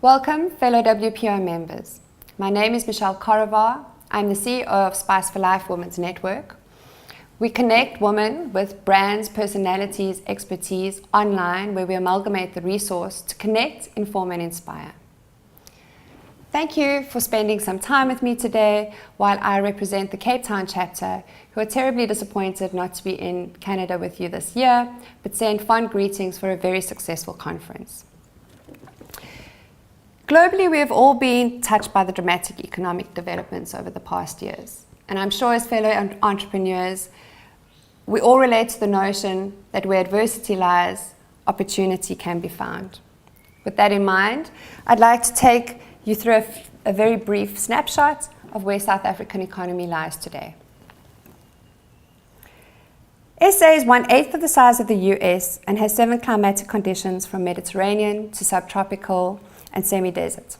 Welcome, fellow WPO members. My name is Michelle. I'm the CEO of Spice for Life Women's Network. We connect women with brands, personalities, expertise online, where we amalgamate the resource to connect, inform, and inspire. Thank you for spending some time with me today while I represent the Cape Town chapter, who are terribly disappointed not to be in Canada with you this year, but send fond greetings for a very successful conference. Globally, we have all been touched by the dramatic economic developments over the past years. And I'm sure as fellow entrepreneurs, we all relate to the notion that where adversity lies, opportunity can be found. With that in mind, I'd like to take you through a very brief snapshot of where South African economy lies today. SA is 1/8 of the size of the US and has 7 climatic conditions from Mediterranean to subtropical and semi-desert.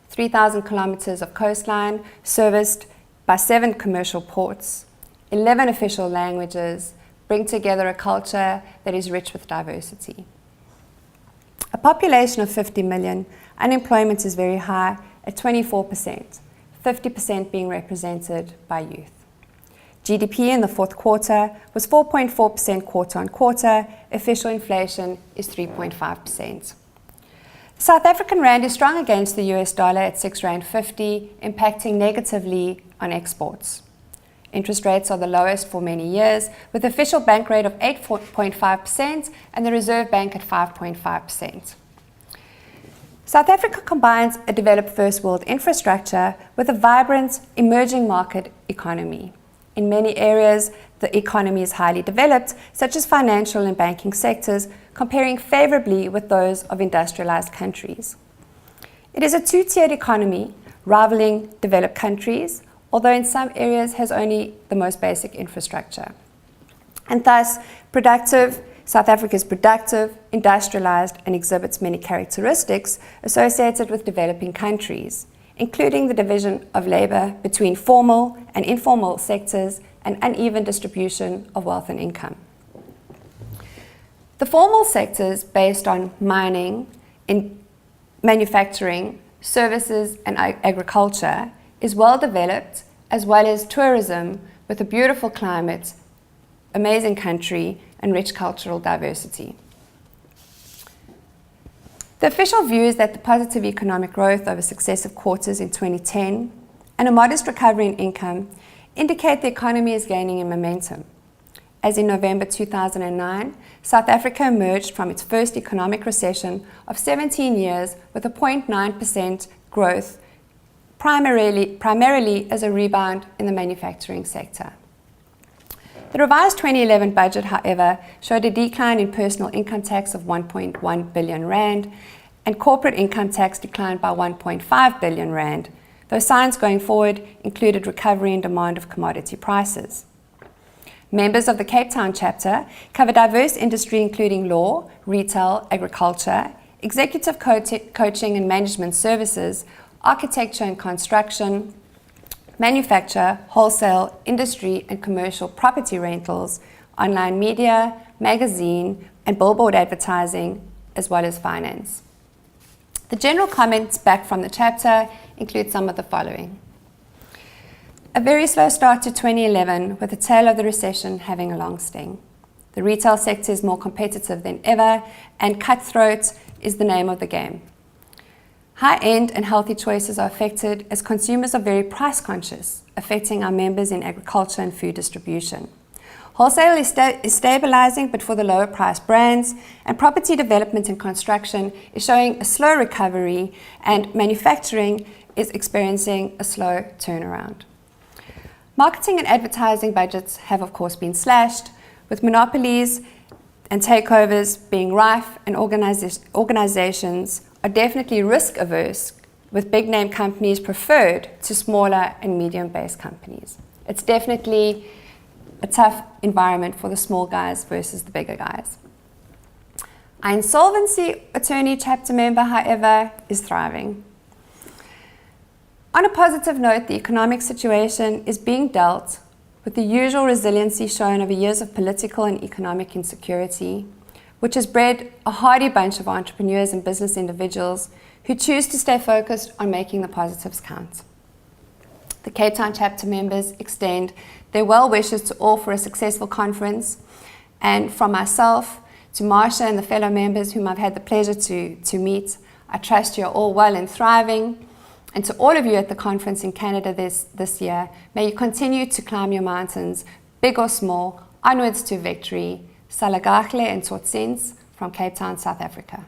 3,000 kilometers of coastline serviced by 7 commercial ports, 11 official languages bring together a culture that is rich with diversity. A population of 50 million, unemployment is very high at 24%, 50% being represented by youth. GDP in the fourth quarter was 4.4% quarter on quarter. Official inflation is 3.5%. The South African rand is strong against the US dollar at R6.50, impacting negatively on exports. Interest rates are the lowest for many years, with the official bank rate of 8.5% and the Reserve Bank at 5.5%. South Africa combines a developed first world infrastructure with a vibrant emerging market economy. In many areas, the economy is highly developed, such as financial and banking sectors, comparing favorably with those of industrialized countries. It is a two-tiered economy, rivaling developed countries, although in some areas has only the most basic infrastructure. And thus, South Africa is productive, industrialized, and exhibits many characteristics associated with developing countries, including the division of labor between formal and informal sectors and uneven distribution of wealth and income. The formal sectors, based on mining, in manufacturing, services, and agriculture, is well developed, as well as tourism with a beautiful climate, amazing country, and rich cultural diversity. The official view is that the positive economic growth over successive quarters in 2010 and a modest recovery in income indicate the economy is gaining in momentum. As in November 2009, South Africa emerged from its first economic recession of 17 years with a 0.9% growth, primarily as a rebound in the manufacturing sector. The revised 2011 budget, however, showed a decline in personal income tax of 1.1 billion rand, and corporate income tax declined by 1.5 billion rand, though signs going forward included recovery in demand of commodity prices. Members of the Cape Town chapter cover diverse industry including law, retail, agriculture, executive coaching and management services, architecture and construction, manufacture, wholesale, industry and commercial property rentals, online media, magazine and billboard advertising, as well as finance. The general comments back from the chapter include some of the following. A very slow start to 2011, with the tail of the recession having a long sting. The retail sector is more competitive than ever, and cutthroat is the name of the game. High-end and healthy choices are affected as consumers are very price conscious, affecting our members in agriculture and food distribution. Wholesale is stabilizing, but for the lower price brands, and property development and construction is showing a slow recovery, and manufacturing is experiencing a slow turnaround. Marketing and advertising budgets have of course been slashed, with monopolies and takeovers being rife, and organizations are definitely risk averse, with big name companies preferred to smaller and medium based companies. It's definitely a tough environment for the small guys versus the bigger guys. Our insolvency attorney chapter member, however, is thriving. On a positive note, the economic situation is being dealt with the usual resiliency shown over years of political and economic insecurity, which has bred a hardy bunch of entrepreneurs and business individuals who choose to stay focused on making the positives count. The Cape Town chapter members extend their well wishes to all for a successful conference, and from myself to Marsha and the fellow members whom I've had the pleasure to meet, I trust you're all well and thriving. And to all of you at the conference in Canada this year, may you continue to climb your mountains, big or small, onwards to victory. Salagahle and Totsiens from Cape Town, South Africa.